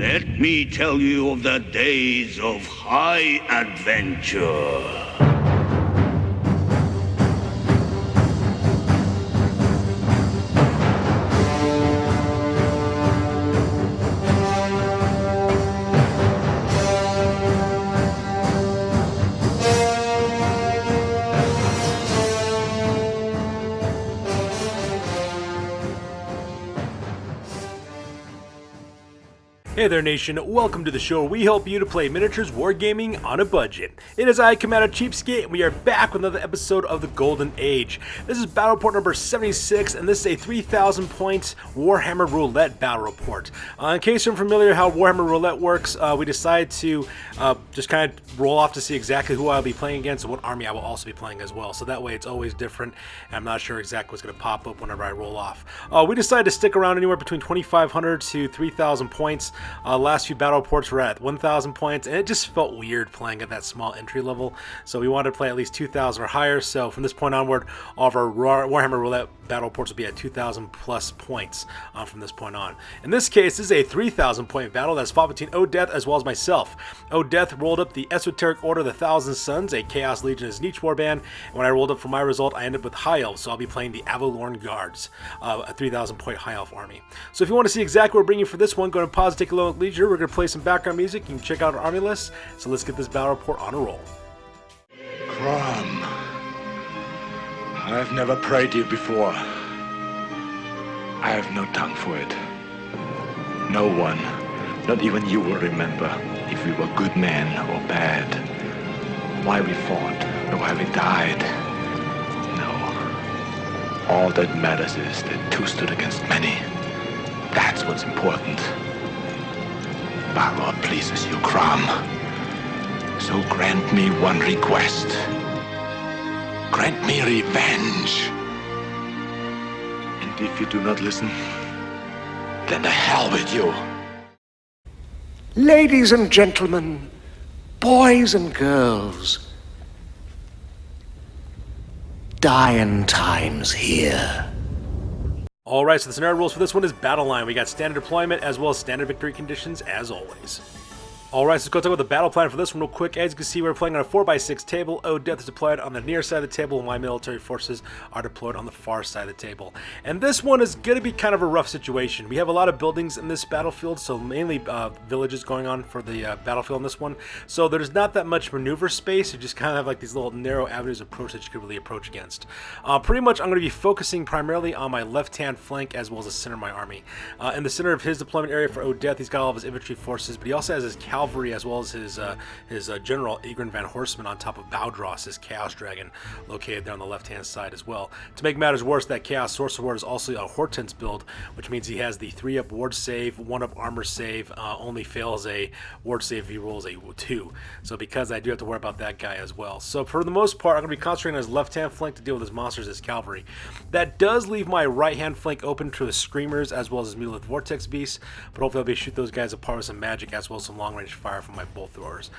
Let me tell you of the days of high adventure. Hey there nation, welcome to the show where we help you to play miniatures wargaming on a budget. It is I, Commander CheapSkate, and we are back with another episode of the Golden Age. This is battle report number 76, and this is a 3,000 points Warhammer Roulette battle report. In case you're unfamiliar how Warhammer Roulette works, we decided to just kind of roll off to see exactly who I'll be playing against and what army I will also be playing as well. So that way it's always different, and I'm not sure exactly what's going to pop up whenever I roll off. We decided to stick around anywhere between 2,500 to 3,000 points. Last few battle reports were at 1,000 points, and it just felt weird playing at that small entry level. So we wanted to play at least 2,000 or higher. So from this point onward, all of our Warhammer Roulette battle reports will be at 2,000 plus points from this point on. In this case, this is a 3,000 point battle that's fought between Odeth as well as myself. Odeth rolled up the Esoteric Order of the Thousand Suns, a Chaos Legion of Tzeentch warband, and when I rolled up for my result, I ended up with High Elves, so I'll be playing the Avelorn Guards, a 3,000 point High Elf army. So if you want to see exactly what we're bringing for this one, go ahead and pause, take a look at leisure. We're going to play some background music. You can check out our army list. So let's get this battle report on a roll. Crom, I've never prayed you before. I have no tongue for it. No one, not even you, will remember if we were good men or bad, why we fought, or why we died. No. All that matters is that two stood against many. That's what's important. Balor pleases you, Crom. So grant me one request. Grant me revenge. And if you do not listen, then to hell with you. Ladies and gentlemen, boys and girls, dying times here. Alright, so the scenario rules for this one is battle line. We got standard deployment as well as standard victory conditions as always. Alright, so let's go talk about the battle plan for this one real quick. As you can see, we're playing on a 4x6 table. Odeth is deployed on the near side of the table, and my military forces are deployed on the far side of the table. And this one is going to be kind of a rough situation. We have a lot of buildings in this battlefield, so mainly villages going on for the battlefield in this one. So there's not that much maneuver space. You just kind of have like these little narrow avenues of approach that you could really approach against. Pretty much I'm going to be focusing primarily on my left-hand flank as well as the center of my army. In the center of his deployment area for Odeth, he's got all of his infantry forces, but he also has his cavalry as well as his general Egrin Van Horstman on top of Baudros, his Chaos Dragon, located there on the left-hand side as well. To make matters worse, that Chaos Sorcerer Ward is also a Hortense build, which means he has the 3-up ward save, 1-up armor save, only fails a ward save if he rolls a 2. So because I do have to worry about that guy as well. So for the most part, I'm going to be concentrating on his left-hand flank to deal with his monsters as cavalry. That does leave my right-hand flank open to his Screamers as well as his Mulith Vortex Beasts, but hopefully I'll be able to shoot those guys apart with some magic as well as some long-range fire from my bolt throwers.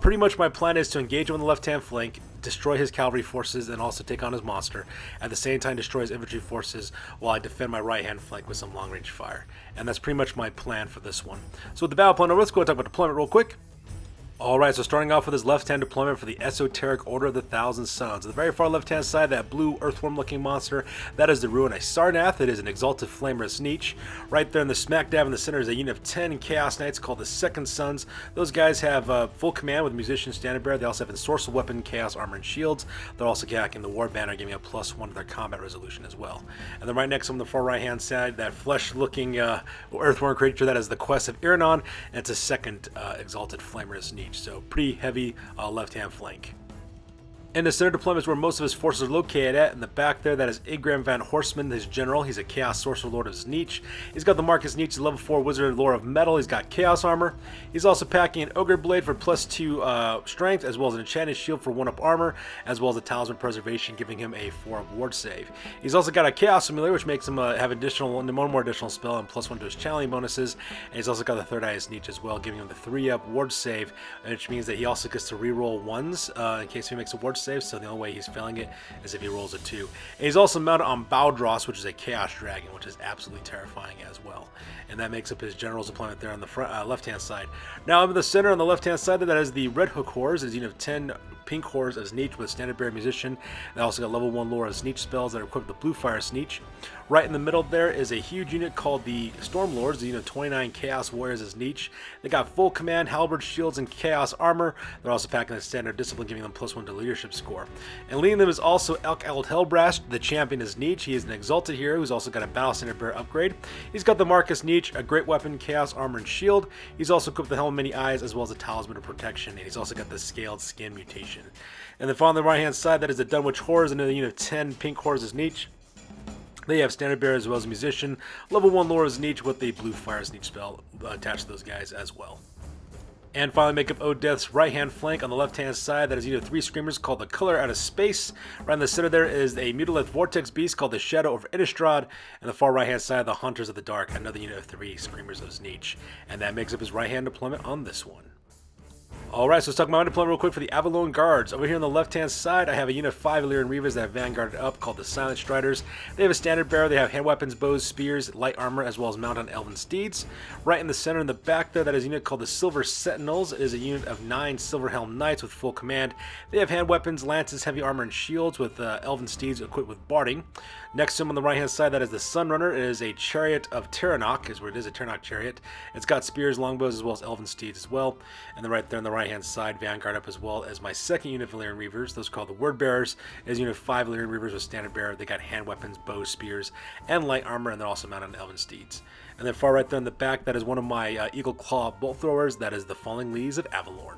Pretty much my plan is to engage him on the left-hand flank, destroy his cavalry forces, and also take on his monster. At the same time, destroy his infantry forces while I defend my right-hand flank with some long-range fire. And that's pretty much my plan for this one. So with the battle plan over, let's go and talk about deployment real quick. Alright, so starting off with his left-hand deployment for the Esoteric Order of the Thousand Suns. On the very far left-hand side, that blue earthworm-looking monster, that is the Ruinous Sarnath. It is an Exalted Flamer of Tzeentch. Right there in the smack dab in the center is a unit of 10 Chaos Knights called the Second Sons. Those guys have full command with Musician Standard Bearer. They also have Ensorcel Weapon, Chaos Armor, and Shields. They're also gacking the War Banner, giving a +1 to their combat resolution as well. And then right next on the far right-hand side, that flesh-looking earthworm creature, that is the Quest of Iranon, and it's a second Exalted Flamer of Tzeentch. So pretty heavy left-hand flank. In the center deployment is where most of his forces are located at. In the back there, that is Egrin Van Horstman, his general. He's a Chaos Sorcerer Lord of Tzeentch. He's got the Marcus Tzeentch level 4 Wizard Lore of Metal. He's got Chaos Armor. He's also packing an Ogre Blade for +2 strength, as well as an Enchanted Shield for 1-up armor, as well as a Talisman Preservation, giving him a 4-up ward save. He's also got a Chaos Familiar, which makes him have one more additional spell and +1 to his channeling bonuses. And he's also got the Third Eye of Tzeentch as well, giving him the 3-up ward save, which means that he also gets to reroll 1s in case he makes a ward save, so the only way he's failing it is if he rolls a 2. And he's also mounted on Baldros, which is a Chaos Dragon, which is absolutely terrifying as well. And that makes up his general's deployment there on the front, left-hand side. Now I'm in the center on the left-hand side, that is the Red Hook Horrors. It's a unit of 10 pink horrors as Tzeentch with standard bearer musician. They also got level 1 lore as Tzeentch spells that are equipped with blue fire Tzeentch. Right in the middle there is a huge unit called the Storm Lords, the unit of 29 Chaos Warriors as Tzeentch. They got full command, halberd, shields, and chaos armor. They're also packing the standard discipline, giving them +1 to leadership score. And leading them is also Elk Eld Hellbrast. The champion is Tzeentch. He is an exalted hero who's also got a battle standard bearer upgrade. He's got the Marcus Tzeentch, a great weapon, chaos armor, and shield. He's also equipped with the Helm of Many Eyes as well as a Talisman of Protection, and he's also got the Scaled Skin mutation. And then on the right hand side, that is the Dunwich Horrors, another unit of 10 pink horrors as Tzeentch. They have standard bearer as well as musician. Level 1 lore is Tzeentch with the blue fire Tzeentch spell attached to those guys as well. And finally make up Odeth's right hand flank on the left hand side. That is unit of 3 screamers called the Color Out of Space. Right in the center there is a Mutilith Vortex Beast called the Shadow over Innistrad. And the far right hand side, the Hunters of the Dark, another unit of 3 screamers of Tzeentch. And that makes up his right hand deployment on this one. Alright, so let's talk about my deployment real quick for the Avelorn Guards. Over here on the left-hand side, I have a unit of 5 Illyrian Reavers that have vanguarded up called the Silent Striders. They have a standard bearer, they have hand weapons, bows, spears, light armor, as well as mount on elven steeds. Right in the center in the back there, that is a unit called the Silver Sentinels. It is a unit of 9 Silverhelm Knights with full command. They have hand weapons, lances, heavy armor, and shields with elven steeds equipped with barding. Next to him on the right-hand side, that is the Sunrunner. It is a Chariot of Terranok, is where it is, a Terranok chariot. It's got spears, longbows, as well as elven steeds as well. And then right there on the right-hand side, vanguard up as well as my second unit of Illyrian Reavers. Those are called the Word Bearers. It is a unit of 5 Illyrian Reavers with standard bearer. They got hand weapons, bows, spears, and light armor, and they're also mounted on elven steeds. And then far right there in the back, that is one of my Eagle Claw bolt throwers. That is the Falling Leaves of Avelorn.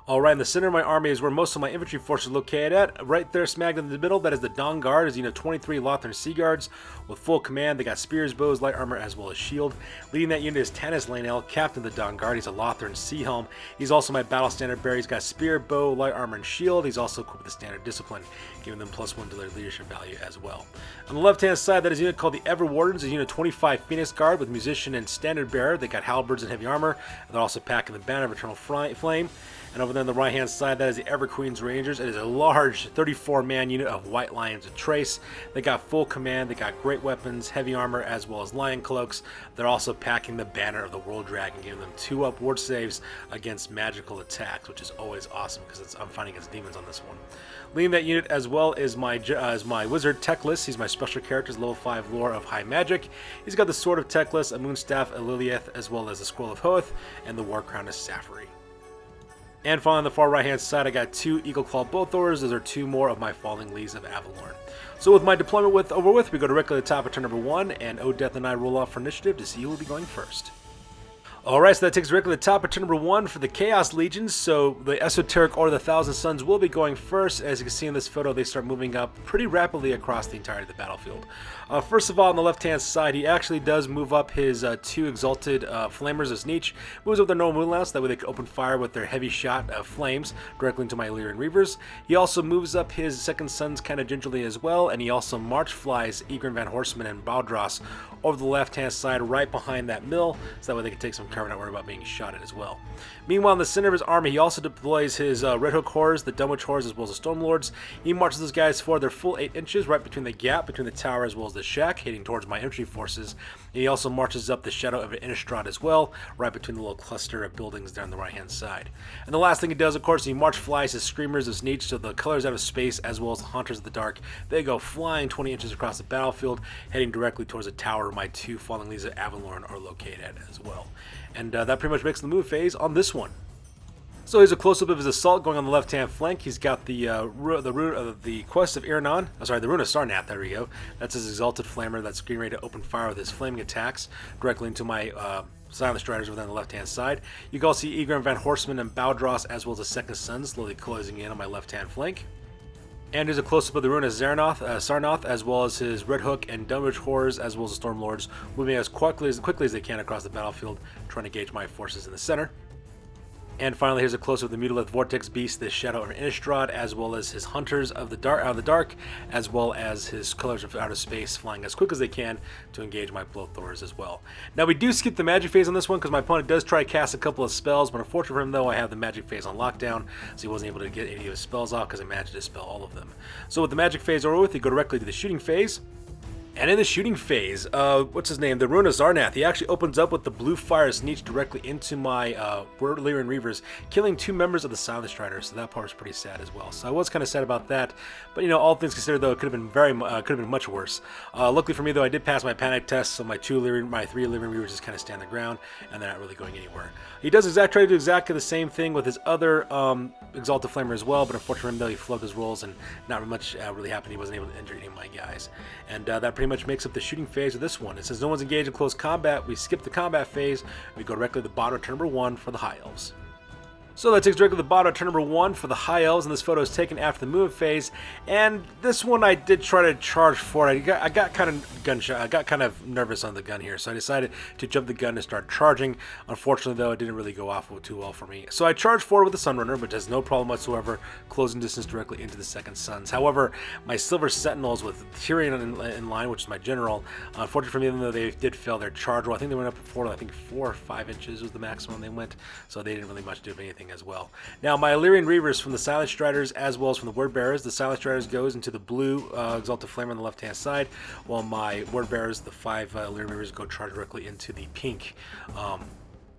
Alright, in the center of my army is where most of my infantry forces are located at. Right there, smacked in the middle, that is the Dawn Guard. Is 23 Lothern Sea Guards with full command. They got spears, bows, light armor, as well as shield. Leading that unit is Tanis Lanel, captain of the Dawn Guard. He's a Lothern Sea Helm. He's also my battle standard bearer. He's got spear, bow, light armor, and shield. He's also equipped with the standard discipline, giving them +1 to their leadership value as well. On the left-hand side, that is a unit called the Ever Wardens. Is 25 Phoenix Guard with musician and standard bearer. They got halberds and heavy armor. They're also packing the Banner of Eternal Flame. And over there on the right-hand side, that is the Ever Queen's Rangers. It is a large 34-man unit of White Lions of Trace. They got full command. They got great weapons, heavy armor, as well as lion cloaks. They're also packing the Banner of the World Dragon, giving them 2 upward saves against magical attacks, which is always awesome because I'm fighting against demons on this one. Leading that unit as well is my Wizard Teclis. He's my special character, level 5 lore of High Magic. He's got the Sword of Teclis, a Moonstaff, a Lilieth, as well as the Scroll of Hoeth, and the War Crown of Safri. And finally on the far right hand side, I got 2 Eagle Claw bolt throwers. Those are 2 more of my Falling Leaves of Avelorn. So with my deployment over with, we go directly to the top of turn number 1, and Odeth and I roll off for initiative to see who will be going first. Alright, so that takes us directly to the top of turn number 1 for the Chaos Legions. So the Esoteric Order of the Thousand Suns will be going first. As you can see in this photo, they start moving up pretty rapidly across the entirety of the battlefield. First of all, on the left-hand side, he actually does move up his 2 Exalted Flamers of Tzeentch. Moves up their normal moonlance, that way they can open fire with their heavy shot of flames directly into my Illyrian Reavers. He also moves up his Second Sons kind of gingerly as well, and he also March flies Egrin Van Horseman and Baldros over the left-hand side right behind that mill, so that way they can take some cover and not worry about being shot at as well. Meanwhile, in the center of his army, he also deploys his Red Hook Horrors, the Dunwich Horrors, as well as the Storm Lords. He marches those guys for their full 8 inches right between the gap between the tower as well as the shack, heading towards my infantry forces. And he also marches up the Shadow of Innistrad as well, right between the little cluster of buildings there on the right-hand side. And the last thing he does, of course, he march flies his Screamers of Tzeentch, so the Colors Out of Space as well as the Hunters of the Dark. They go flying 20 inches across the battlefield, heading directly towards the tower where my 2 Falling Leaves of Avelorn are located at as well. And that pretty much makes the move phase on this one. So here's a close-up of his assault going on the left-hand flank. He's got the rune of the Quest of Iranon. Oh, sorry, the Rune of Sarnath. There we go. That's his Exalted Flamer that's getting ready to open fire with his flaming attacks directly into my Silent Striders over there on the left-hand side. You can also see Egrin Van Horseman and Baldros as well as the Second Son slowly closing in on my left-hand flank. And here's a close-up of the Rune of Sarnath, as well as his Red Hook and Dunwich Horrors, as well as the Storm Lords, moving as quickly as they can across the battlefield, trying to gauge my forces in the center. And finally, here's a close-up of the Mutilith Vortex Beast, the Shadow of Innistrad, as well as his Hunters of the Dark, out of the Dark, as well as his Colors of Outer Space, flying as quick as they can to engage my Bloodthors as well. Now, we do skip the magic phase on this one because my opponent does try to cast a couple of spells, but unfortunately for him, though, I have the magic phase on lockdown, so he wasn't able to get any of his spells off because I managed to dispel all of them. So with the magic phase over with, you go directly to the shooting phase. And in the shooting phase, what's his name? The Rune of Zarnath. He actually opens up with the blue fire Tzeentch directly into my Lyrian Reavers, killing 2 members of the Silent Striders. So that part was pretty sad as well. So I was kind of sad about that. But you know, all things considered, though, it could have been much worse. Luckily for me, though, I did pass my panic test, so my 3 Lyrian Reavers just kind of stand the ground, and they're not really going anywhere. He does try to do exactly the same thing with his other Exalted Flamer as well, but unfortunately, though, he flubbed his rolls, and not much really happened. He wasn't able to injure any of my guys, and that pretty much makes up the shooting phase of this one. It says no one's engaged in close combat. We skip the combat phase. We go directly to the bottom of turn number 1 for the High Elves. So that takes directly to the bottom of turn number 1 for the High Elves, and this photo is taken after the movement phase. And this one I did try to charge for it. I got kind of nervous on the gun here, so I decided to jump the gun and start charging. Unfortunately, though, it didn't really go off too well for me. So I charged forward with the Sunrunner, which has no problem whatsoever closing distance directly into the second Suns. However, my Silver Sentinels with Tyrion in line, which is my general, unfortunately for me, even though they did fail their charge roll, I think they went up for, I think 4 or 5 inches was the maximum they went, so they didn't really much do anything as well. Now, my Illyrian Reavers from the Silent Striders as well as from the Word Bearers. The Silent Striders goes into the blue Exalted Flamer on the left-hand side, while my Word Bearers, the 5 Illyrian Reavers, go charge directly into the pink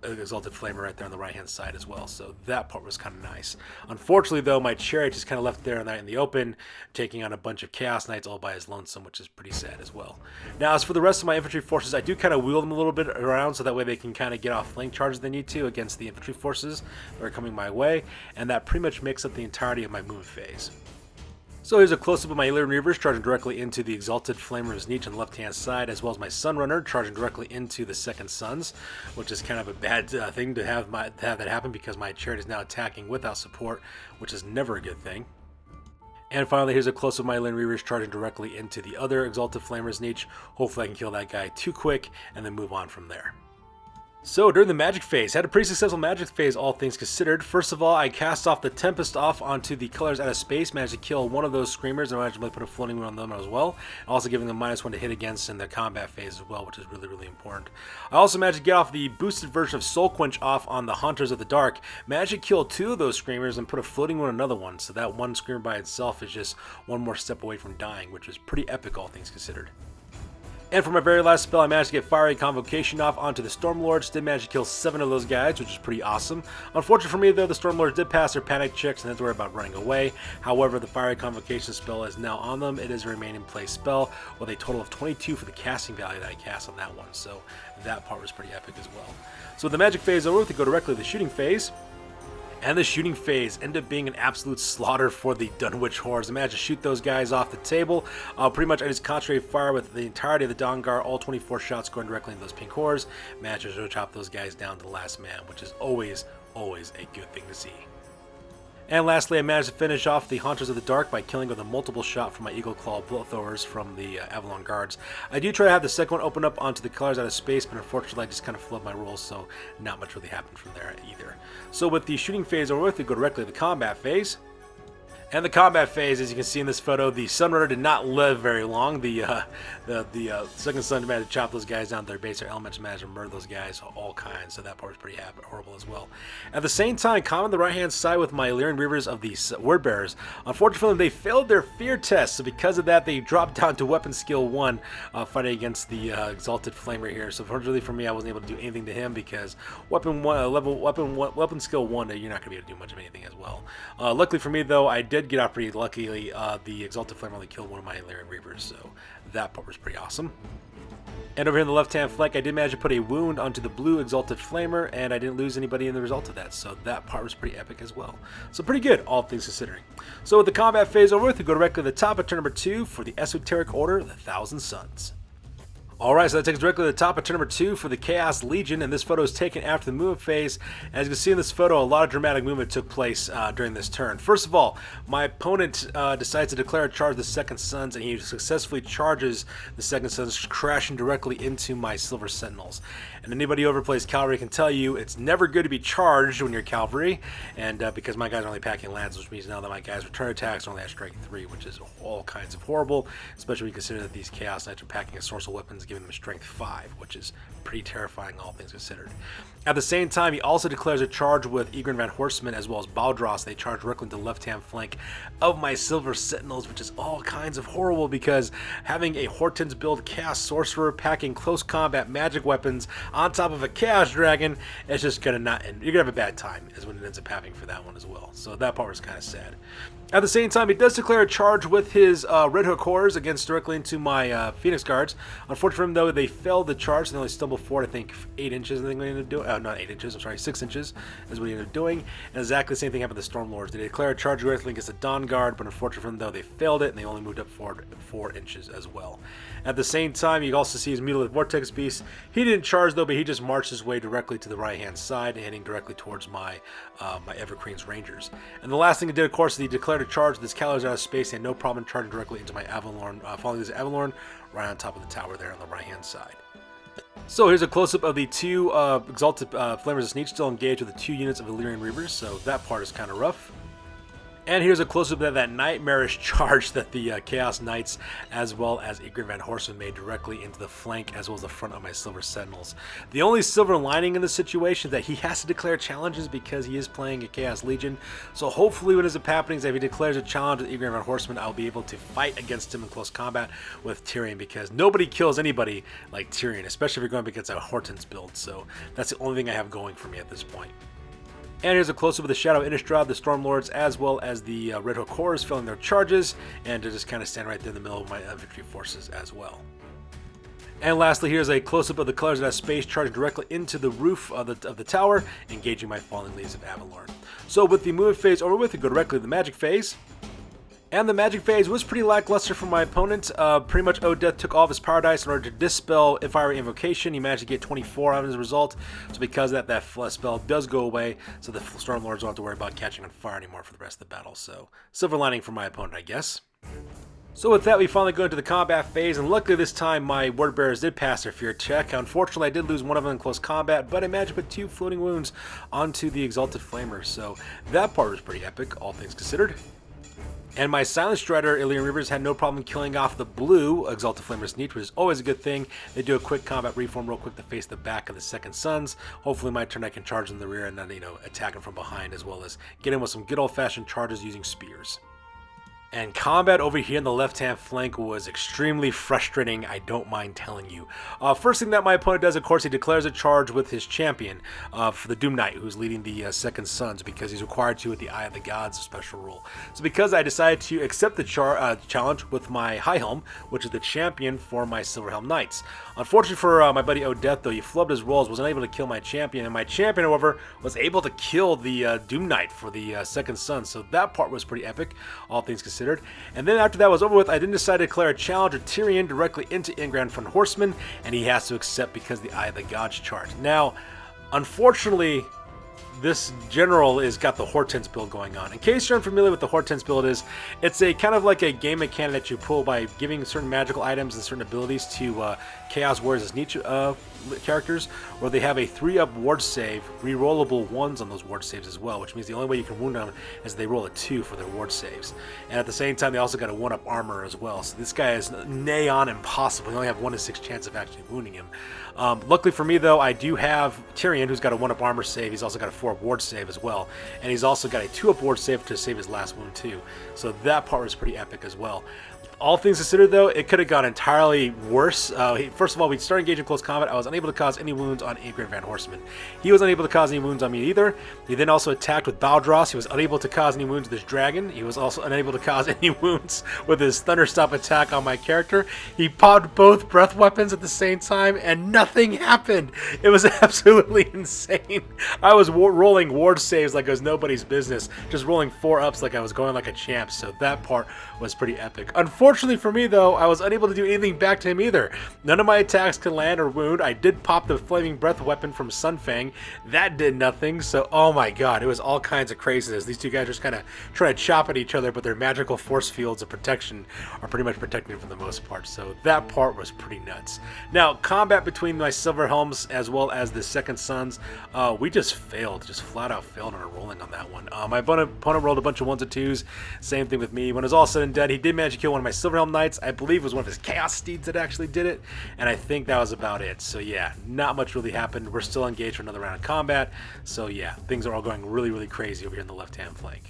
Exalted Flamer right there on the right-hand side as well. So that part was kind of nice. Unfortunately, though, my Chariot just kind of left there in the open, taking on a bunch of Chaos Knights all by his lonesome, which is pretty sad as well. Now, as for the rest of my infantry forces, I do kind of wheel them a little bit around so that way they can kind of get off flank charges they need to against the infantry forces that are coming my way, and that pretty much makes up the entirety of my movement phase. So here's a close-up of my Illyrian Reavers charging directly into the Exalted Flamer of Tzeentch on the left-hand side, as well as my Sunrunner charging directly into the second Suns, which is kind of a bad thing to have that happen because my Chariot is now attacking without support, which is never a good thing. And finally, here's a close-up of my Illyrian Reavers charging directly into the other Exalted Flamer of Tzeentch. Hopefully I can kill that guy too quick and then move on from there. So during the magic phase, had a pretty successful magic phase, all things considered. First of all, I cast off the Tempest off onto the Colors Out of Space, managed to kill one of those Screamers, and managed to put a floating one on them as well, also giving them -1 to hit against in the combat phase as well, which is really, really important. I also managed to get off the boosted version of Soul Quench off on the Hunters of the Dark, managed to kill 2 of those Screamers and put a floating one on another one, so that one Screamer by itself is just one more step away from dying, which was pretty epic, all things considered. And for my very last spell, I managed to get Fiery Convocation off onto the Stormlords. Did manage to kill 7 of those guys, which is pretty awesome. Unfortunately for me, though, the Stormlords did pass their panic checks and had to worry about running away. However, the Fiery Convocation spell is now on them. It is a remain in play spell with a total of 22 for the casting value that I cast on that one. So that part was pretty epic as well. So the magic phase over, we go directly to the shooting phase. And the shooting phase ended up being an absolute slaughter for the Dunwich Hordes. I managed to shoot those guys off the table. Pretty much I just concentrated fire with the entirety of the Dawnguard, all 24 shots going directly into those pink hordes. Managed to chop those guys down to the last man, which is always a good thing to see. And lastly, I managed to finish off the Hunters of the Dark by killing with a multiple shot from my Eagle Claw Bloodthors from the Avelorn Guards. I do try to have the second one open up onto the Colors Out of Space, but unfortunately I just kind of flubbed my rolls, so not much really happened from there either. So with the shooting phase over with, we go directly to the combat phase. And the combat phase, as you can see in this photo, the Sunrunner did not live very long. The second Sun managed to chop those guys down to their base. Their elements managed to murder those guys, all kinds. So that part was pretty horrible as well. At the same time, on the right-hand side with my Illyrian Reavers of the Word Bearers, unfortunately, they failed their fear test. So because of that, they dropped down to Weapon Skill 1, fighting against the Exalted Flamer here. So unfortunately for me, I wasn't able to do anything to him because Weapon Skill 1, you're not going to be able to do much of anything as well. Luckily for me, though, I did get out pretty luckily. The Exalted Flame only killed one of my Illyrian Reavers, so that part was pretty awesome. And over here in the left-hand flank, I did manage to put a wound onto the blue Exalted Flamer, and I didn't lose anybody in the result of that, so that part was pretty epic as well. So pretty good, all things considering. So with the combat phase over with, we go directly to the top of turn number 2 for the Esoteric Order, the Thousand Suns. Alright, so that takes us directly to the top of turn number 2 for the Chaos Legion, and this photo is taken after the movement phase. As you can see in this photo, a lot of dramatic movement took place during this turn. First of all, my opponent decides to declare a charge the Second Sons, and he successfully charges the Second Sons, crashing directly into my Silver Sentinels. And anybody who ever plays Cavalry can tell you it's never good to be charged when you're Cavalry, and because my guys are only packing lances, which means now that my guys' return attacks only have strike 3, which is all kinds of horrible, especially when you consider that these Chaos Knights are packing a source of weapons, giving them strength 5, which is pretty terrifying, all things considered. At the same time, he also declares a charge with Egrin Van Horseman as well as Baldros. They charge directly into the left-hand flank of my Silver Sentinels, which is all kinds of horrible because having a Hortons build Chaos Sorcerer packing close combat magic weapons on top of a Chaos Dragon, it's just gonna not end. You're gonna have a bad time, is what it ends up happening for that one as well. So that part was kind of sad. At the same time, he does declare a charge with his Red Hook Horrors against directly into my Phoenix Guards. Unfortunately for him, though, they failed the charge. They only stumbled forward, I think, 8 inches. I think they ended up doing. Not 8 inches. I'm sorry, 6 inches is what he ended up doing. And exactly the same thing happened to the Stormlords. They declare a charge directly against the Dawn Guard, but unfortunately for them, though, they failed it and they only moved up forward 4 inches as well. At the same time, you also see his Mutilated Vortex Beast. He didn't charge though, but he just marched his way directly to the right-hand side, heading directly towards my my Evergreen's Rangers. And the last thing he did, of course, is he declared a charge with his Calors out of space. He had no problem charging directly into my Avelorn, following his Avelorn right on top of the tower there on the right-hand side. So here's a close-up of the 2 Exalted Flamers of Tzeentch still engaged with the 2 units of Illyrian Reavers, so that part is kind of rough. And here's a close-up of that nightmarish charge that the Chaos Knights as well as Egrin Van Horseman made directly into the flank as well as the front of my Silver Sentinels. The only silver lining in the situation is that he has to declare challenges because he is playing a Chaos Legion. So hopefully what ends up happening is if he declares a challenge with Egrin Van Horseman, I'll be able to fight against him in close combat with Tyrion, because nobody kills anybody like Tyrion, especially if you're going up against a Hortons build. So that's the only thing I have going for me at this point. And here's a close-up of the Shadow Innistrad, the Stormlords, as well as the Red Hook Horrors filling their charges, and to just kind of stand right there in the middle of my infantry forces as well. And lastly, here's a close-up of the Colors of Space charging directly into the roof of the tower, engaging my Falling Leaves of Avelorn. So with the movement phase over with, we go directly to the magic phase. And the magic phase was pretty lackluster for my opponent. Pretty much Odeth took all of his power dice in order to dispel Fiery Invocation. He managed to get 24 out as a result. So because of that spell does go away, so the Stormlords don't have to worry about catching on fire anymore for the rest of the battle. So silver lining for my opponent, I guess. So with that, we finally go into the combat phase, and luckily this time my Word Bearers did pass their fear check. Unfortunately, I did lose one of them in close combat, but I managed to put 2 floating wounds onto the Exalted Flamers. So that part was pretty epic, all things considered. And my Silent Strider Illyrian Reavers had no problem killing off the blue Exalted Flamers Tzeentch, which is always a good thing. They do a quick combat reform real quick to face the back of the Second Sons. Hopefully my turn I can charge in the rear and then, attack them from behind, as well as get in with some good old-fashioned charges using spears. And combat over here in the left-hand flank was extremely frustrating, I don't mind telling you. First thing that my opponent does, of course, he declares a charge with his champion for the Doom Knight, who's leading the Second Sons, because he's required to with the Eye of the Gods special rule. So because I decided to accept the challenge with my High Helm, which is the champion for my Silver Helm Knights. Unfortunately for my buddy Odeth, though, he flubbed his rolls, was unable to kill my champion, and my champion, however, was able to kill the Doom Knight for the Second Sons. So that part was pretty epic, all things considered. And then after that was over with, I then decided to declare a challenge with Tyrion directly into Egrin Van Horseman, and he has to accept because the Eye of the Gods charge. Now, unfortunately, this general has got the Hortense build going on. In case you're unfamiliar with the Hortense build is, it's a kind of like a game mechanic that you pull by giving certain magical items and certain abilities to Chaos Warriors as Tzeentch characters, where they have a 3-up ward save, re-rollable 1s on those ward saves as well, which means the only way you can wound them is they roll a 2 for their ward saves. And at the same time, they also got a 1-up armor as well. So this guy is nigh on impossible. You only have 1 in 6 chance of actually wounding him. Luckily for me, though, I do have Tyrion, who's got a 1-up armor save. He's also got a 4-up ward save as well. And he's also got a 2-up ward save to save his last wound, too. So that part was pretty epic as well. All things considered, though, it could have gone entirely worse. First of all, we started engaging close combat. I was unable to cause any wounds on Egrin Van Horseman. He was unable to cause any wounds on me either. He then also attacked with Baldros. He was unable to cause any wounds with his dragon. He was also unable to cause any wounds with his Thunderstop attack on my character. He popped both breath weapons at the same time, and nothing happened. It was absolutely insane. I was rolling ward saves like it was nobody's business, just rolling 4-ups like I was going like a champ, so that part was pretty epic. Unfortunately, Unfortunately for me, though, I was unable to do anything back to him either. None of my attacks could land or wound. I did pop the Flaming Breath weapon from Sunfang. That did nothing, so oh my god, it was all kinds of craziness. These two guys just kind of try to chop at each other, but their magical force fields of protection are pretty much protecting them for the most part, so that part was pretty nuts. Now, combat between my Silver Helms as well as the Second Sons, we just failed, just flat out failed on a rolling on that one. My opponent rolled a bunch of 1s and 2s, same thing with me. When it was all said and done, he did manage to kill one of my Silverhelm Knights. I believe it was one of his Chaos Steeds that actually did it, and I think that was about it. So yeah, not much really happened. We're still engaged for another round of combat, so yeah, things are all going really, really crazy over here in the left-hand flank.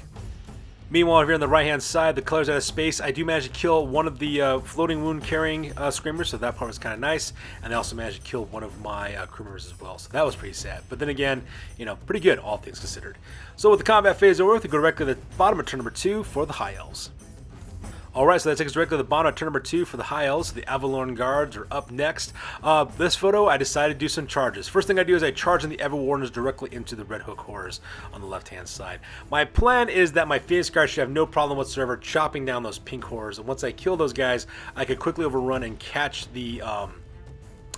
Meanwhile, over here on the right-hand side, the colors out of space, I do manage to kill one of the floating wound-carrying screamers, so that part was kind of nice, and I also managed to kill one of my crew members as well, so that was pretty sad. But then again, you know, pretty good, all things considered. So with the combat phase over, we go directly to the bottom of turn number 2 for the High Elves. Alright, so that takes us directly to the bottom of turn number 2 for the High Elves. The Avelorn Guards are up next. This photo, I decided to do some charges. First thing I do is I charge in the Everwardens directly into the Red Hook Horrors on the left-hand side. My plan is that my Phoenix Guards should have no problem whatsoever chopping down those pink horrors, and once I kill those guys, I could quickly overrun and catch the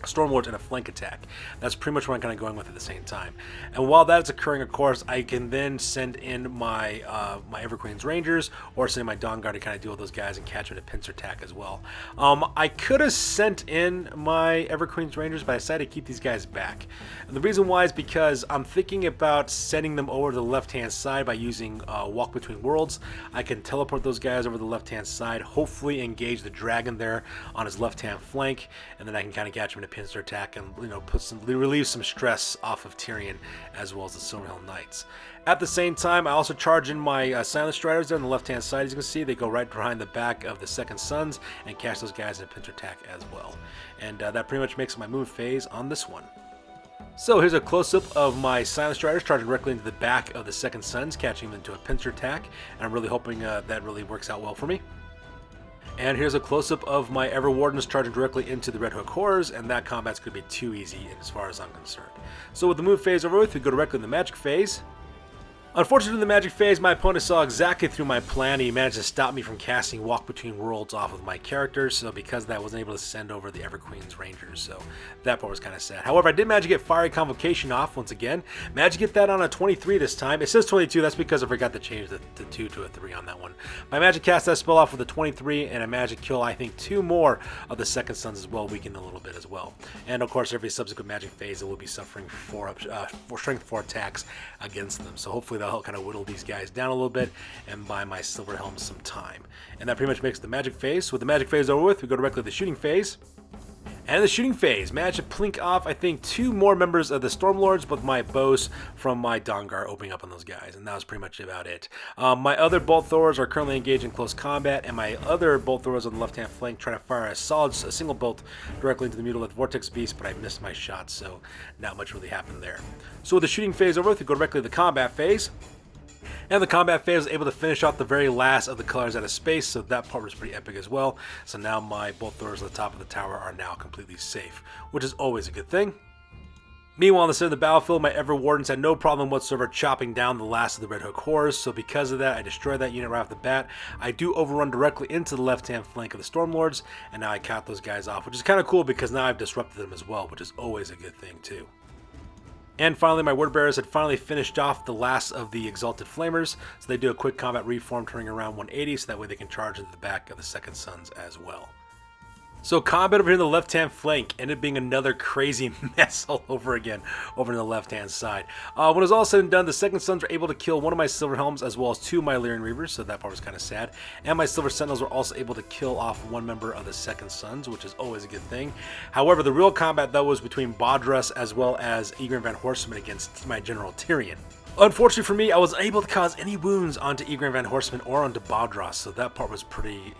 Stormlords in a flank attack. That's pretty much what I'm kind of going with at the same time. And while that's occurring, of course, I can then send in my my Everqueen's Rangers or send my Dawn Guard to kind of deal with those guys and catch them in a pincer attack as well. I could have sent in my Everqueen's Rangers, but I decided to keep these guys back. And the reason why is because I'm thinking about sending them over to the left-hand side by using Walk Between Worlds. I can teleport those guys over the left-hand side, hopefully engage the dragon there on his left-hand flank, and then I can kind of catch him in a pincer attack and, you know, relieve some stress off of Tyrion as well as the Silverhelm Knights. At the same time, I also charge in my Silent Striders there on the left-hand side. As you can see, they go right behind the back of the Second Sons and catch those guys in a pincer attack as well. And that pretty much makes my move phase on this one. So here's a close-up of my Silent Striders charging directly into the back of the Second Sons, catching them into a pincer attack, and I'm really hoping that really works out well for me. And here's a close-up of my Everwardens charging directly into the Red Hook Horrors, and that combat's going to be too easy as far as I'm concerned. So with the move phase over with, we go directly in the magic phase. Unfortunately, in the magic phase, my opponent saw exactly through my plan. He managed to stop me from casting Walk Between Worlds off of my characters, so because of that, I wasn't able to send over the Everqueen's Rangers, so that part was kind of sad. However, I did manage to get Fiery Convocation off once again. Managed to get that on a 23 this time. It says 22, that's because I forgot to change the 2 to a 3 on that one. My magic cast that spell off with a 23, and I managed to kill, I think, 2 more of the Second Sons as well, weakened a little bit as well. And of course, every subsequent magic phase, it will be suffering 4 strength 4 attacks against them, so hopefully that'll help kind of whittle these guys down a little bit and buy my Silver Helms some time. And that pretty much makes the magic phase. So with the magic phase over with, we go directly to the shooting phase. And in the shooting phase, managed to plink off, I think, 2 more members of the Stormlords with my bows from my Dawn Guard opening up on those guys, and that was pretty much about it. My other bolt throwers are currently engaged in close combat, and my other bolt throwers on the left-hand flank trying to fire a single bolt directly into the Mutilith Vortex Beast, but I missed my shot, so not much really happened there. So with the shooting phase over with, we go directly to the combat phase. And the combat phase was able to finish off the very last of the colors out of space, so that part was pretty epic as well. So now my bolt throwers at the top of the tower are now completely safe, which is always a good thing. Meanwhile, on the center of the battlefield, my Everwardens had no problem whatsoever chopping down the last of the Red Hook Horrors, so because of that, I destroyed that unit right off the bat. I do overrun directly into the left-hand flank of the Stormlords, and now I count those guys off, which is kind of cool because now I've disrupted them as well, which is always a good thing too. And finally, my Word Bearers had finally finished off the last of the Exalted Flamers, so they do a quick combat reform, turning around 180, so that way they can charge into the back of the Second Sons as well. So combat over here in the left-hand flank ended up being another crazy mess all over again over on the left-hand side. When it was all said and done, the Second Sons were able to kill one of my Silver Helms as well as 2 of my Lyrian Reavers, so that part was kind of sad. And my Silver Sentinels were also able to kill off 1 member of the Second Sons, which is always a good thing. However, the real combat, though, was between Bodras as well as Egrin Van Horseman against my General Tyrion. Unfortunately for me, I wasn't able to cause any wounds onto Egrin Van Horseman or onto Bodras, so that part was pretty,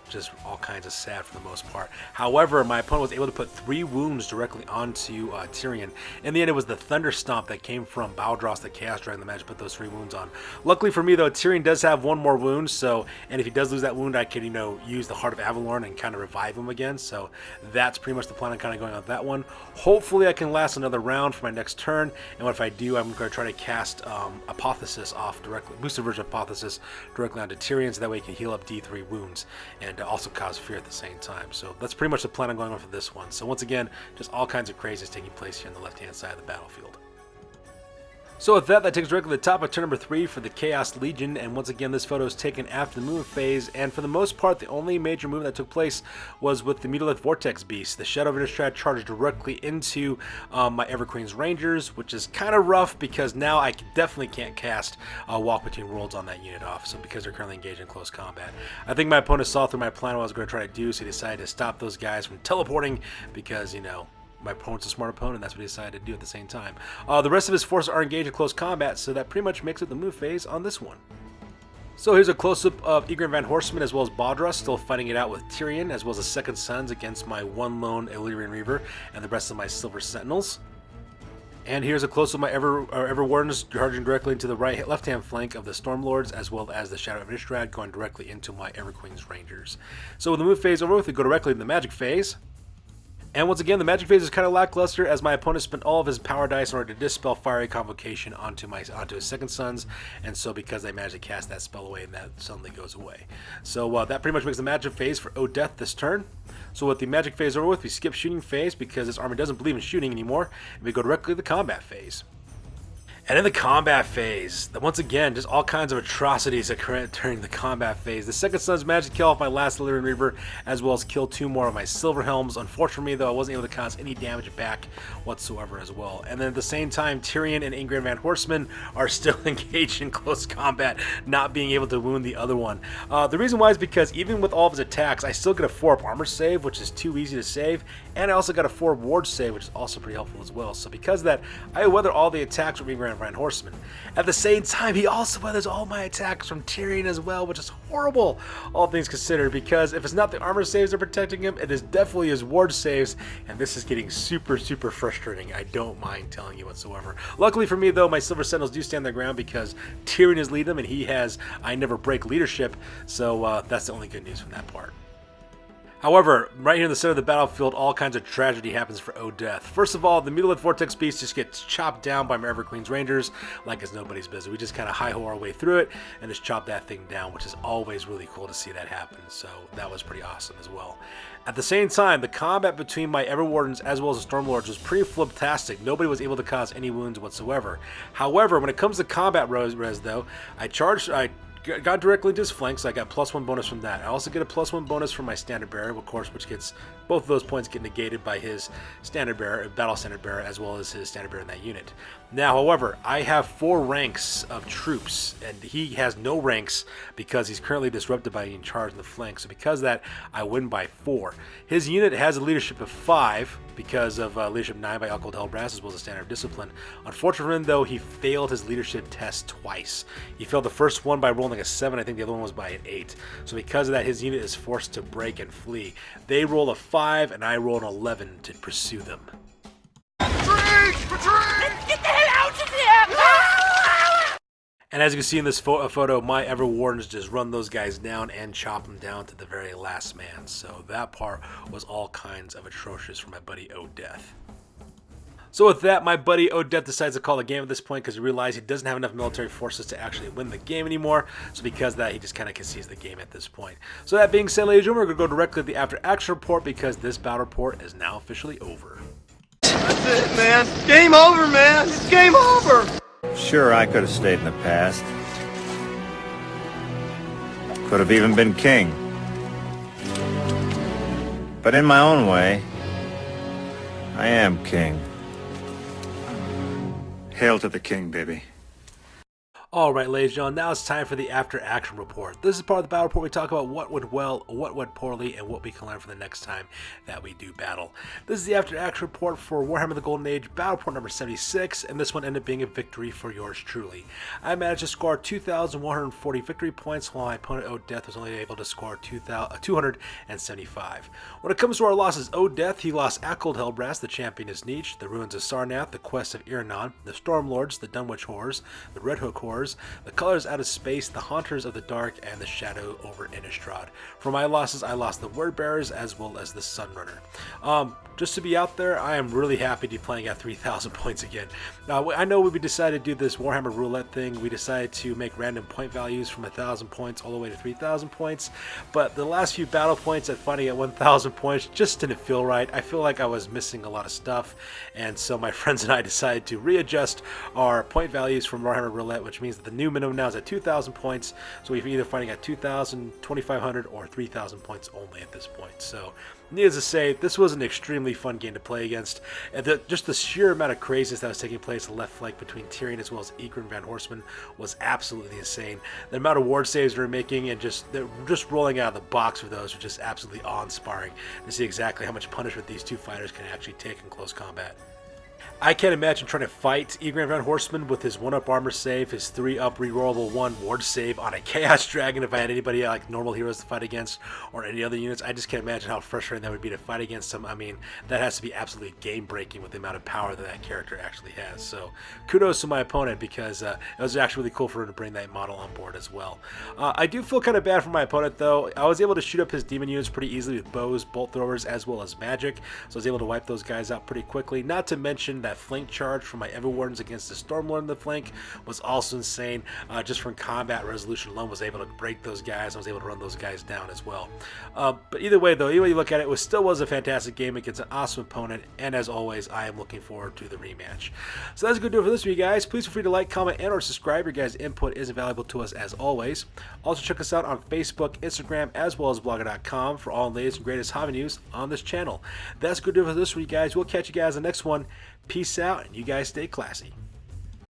just all kinds of sad for the most part. However, my opponent was able to put 3 wounds directly onto Tyrion. In the end, it was the Thunder Stomp that came from Bodras, the Chaos Dragon, that managed to put those 3 wounds on. Luckily for me, though, Tyrion does have 1 more wound, and if he does lose that wound, I can, use the Heart of Avelorn and kind of revive him again, so that's pretty much the plan I'm kind of going on with that one. Hopefully, I can last another round for my next turn, and if I do, I'm going to try to cast Apotheosis off directly, boosted version of Apotheosis directly onto Tyrion, so that way he can heal up D3 wounds and also cause fear at the same time. So that's pretty much the plan I'm going on for this one. So once again, just all kinds of craziness taking place here on the left-hand side of the battlefield. So with that takes us directly to the top of turn number 3 for the Chaos Legion, and once again this photo is taken after the movement phase, and for the most part the only major movement that took place was with the Mutilated Vortex Beast. The Shadow of Innistrad charged directly into my Everqueen's Rangers, which is kind of rough because now I definitely can't cast Walk Between Worlds on that unit off, so because they're currently engaged in close combat. I think my opponent saw through my plan what I was going to try to do, so he decided to stop those guys from teleporting because, you know, my opponent's a smart opponent, that's what he decided to do at the same time. The rest of his forces are engaged in close combat, so that pretty much makes it the move phase on this one. So here's a close-up of Ygritte Van Horseman as well as Bodra still fighting it out with Tyrion, as well as the Second Sons against my one lone Illyrian Reaver and the rest of my Silver Sentinels. And here's a close-up of my Ever Wardens charging directly into the left-hand flank of the Stormlords, as well as the Shadow of Innistrad going directly into my Everqueen's Rangers. So with the move phase over with, we go directly to the magic phase. And once again, the magic phase is kind of lackluster as my opponent spent all of his power dice in order to dispel Fiery Convocation onto his Second Sons, and so because I managed to cast that spell away, and that suddenly goes away. So that pretty much makes the magic phase for Odeth this turn. So with the magic phase over with, we skip shooting phase because this army doesn't believe in shooting anymore, and we go directly to the combat phase. And in the combat phase, once again, just all kinds of atrocities occur during the combat phase. The Second Sons managed to kill off my last Illyrian Reaver, as well as kill 2 more of my Silver Helms. Unfortunately, though, I wasn't able to cause any damage back whatsoever as well. And then at the same time, Tyrion and Ygritte Van Horseman are still engaged in close combat, not being able to wound the other one. The reason why is because even with all of his attacks, I still get a 4-up armor save, which is too easy to save, and I also got a 4-up ward save, which is also pretty helpful as well. So because of that, I weather all the attacks from Ygritte Van Horseman. At the same time, he also weathers all my attacks from Tyrion as well, which is horrible, all things considered, because if it's not the armor saves that are protecting him, it is definitely his ward saves, and this is getting super frustrating. I don't mind telling you whatsoever. Luckily for me, though, my Silver Sentinels do stand their ground because Tyrion is leading them, and he has I Never Break leadership, so that's the only good news from that part. However, right here in the center of the battlefield, all kinds of tragedy happens for Odeth. First of all, the Mutilated Vortex Beast just gets chopped down by my Everqueen's Rangers like it's nobody's business. We just kind of hi-ho our way through it and just chop that thing down, which is always really cool to see that happen. So that was pretty awesome as well. At the same time, the combat between my Everwardens as well as the Stormlords was pretty fliptastic. Nobody was able to cause any wounds whatsoever. However, when it comes to combat res though, I got directly into his flank, so I got +1 bonus from that. I also get a +1 bonus from my Standard Bearer, of course, which gets both of those points get negated by his Standard Bearer, Battle Standard Bearer, as well as his Standard Bearer in that unit. Now, however, I have 4 ranks of troops, and he has no ranks because he's currently disrupted by being charged in the flank. So because of that, I win by 4. His unit has a leadership of 5 because of leadership 9 by Alcohol Hellbrass, as well as a Standard of Discipline. Unfortunately for him, though, he failed his leadership test twice. He failed the first one by rolling a 7. I think the other one was by an 8. So because of that, his unit is forced to break and flee. They roll a 5, and I roll an 11 to pursue them. Retreat! Let's get the hell out of here! And as you can see in this photo, my Everwardens just run those guys down and chop them down to the very last man. So that part was all kinds of atrocious for my buddy Odeth. So with that, my buddy Odeth decides to call the game at this point because he realized he doesn't have enough military forces to actually win the game anymore. So because of that, he just kind of concedes the game at this point. So that being said, ladies and gentlemen, we're going to go directly to the after action report because this battle report is now officially over. That's it, man. Game over, man. It's game over. Sure, I could have stayed in the past. Could have even been king. But in my own way, I am king. Hail to the king, baby. Alright, ladies and gentlemen, now it's time for the after action report. This is part of the battle report. We talk about what went well, what went poorly, and what we can learn for the next time that we do battle. This is the after action report for Warhammer the Golden Age, battle report number 76, and this one ended up being a victory for yours truly. I managed to score 2,140 victory points, while my opponent Odeth was only able to score 275. When it comes to our losses, Odeth, he lost Alcohol Hellbrass, the Champion of Tzeentch, the Ruins of Sarnath, the Quest of Iranon, the Stormlords, the Dunwich Horrors, the Red Hook Horrors, the Colors Out of Space, the Haunters of the Dark, and the Shadow over Innistrad. For my losses, I lost the Word Bearers as well as the Sunrunner. just to be out there, I am really happy to be playing at 3,000 points again. Now, I know we decided to do this Warhammer Roulette thing. We decided to make random point values from 1,000 points all the way to 3,000 points, but the last few battle points at finding at 1,000 points just didn't feel right. I feel like I was missing a lot of stuff, and so my friends and I decided to readjust our point values from Warhammer Roulette, which means that the new minimum now is at 2,000 points, so we're either fighting at 2,000, 2,500, or 3,000 points only at this point. So needless to say, this was an extremely fun game to play against. And just the sheer amount of craziness that was taking place on the left flank between Tyrion as well as Egrin Van Horseman was absolutely insane. The amount of ward saves we were making and just rolling out of the box for those was just absolutely awe-inspiring to see exactly how much punishment these two fighters can actually take in close combat. I can't imagine trying to fight Egrin Van Horseman with his 1-up armor save, his 3-up rerollable 1 ward save on a Chaos Dragon if I had anybody like normal heroes to fight against or any other units. I just can't imagine how frustrating that would be to fight against him. I mean, that has to be absolutely game-breaking with the amount of power that that character actually has. So kudos to my opponent, because it was actually really cool for him to bring that model on board as well. I do feel kind of bad for my opponent, though. I was able to shoot up his demon units pretty easily with bows, bolt throwers, as well as magic, so I was able to wipe those guys out pretty quickly. Not to mention that flank charge from my Everwardens against the Stormlord in the flank was also insane. Just from combat resolution alone, was able to break those guys. I was able to run those guys down as well. But either way, though, either way you look at it, still was a fantastic game against an awesome opponent, and as always, I am looking forward to the rematch. So that's going to do it for this week, guys. Please feel free to like, comment, and or subscribe. Your guys' input is invaluable to us as always. Also check us out on Facebook, Instagram, as well as blogger.com for all the latest and greatest hobby news on this channel. That's going to do it for this week, guys. We'll catch you guys in the next one. Peace out, and you guys stay classy.